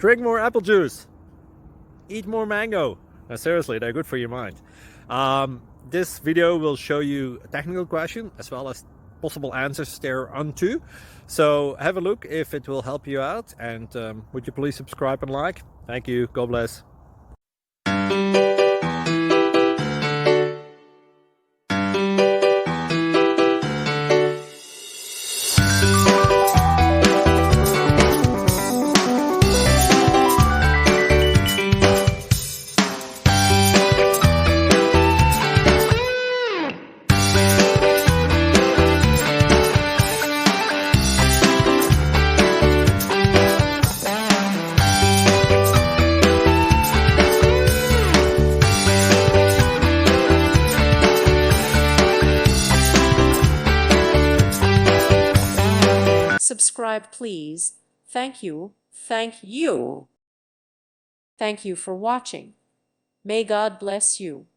Drink more apple juice. Eat more mango. No, seriously, they're good for your mind. This video will show you a technical question as well as possible answers thereunto. So have a look if it will help you out, and would you please subscribe and like? Thank you. God bless. Subscribe, please. Thank you. Thank you. Thank you for watching. May God bless you.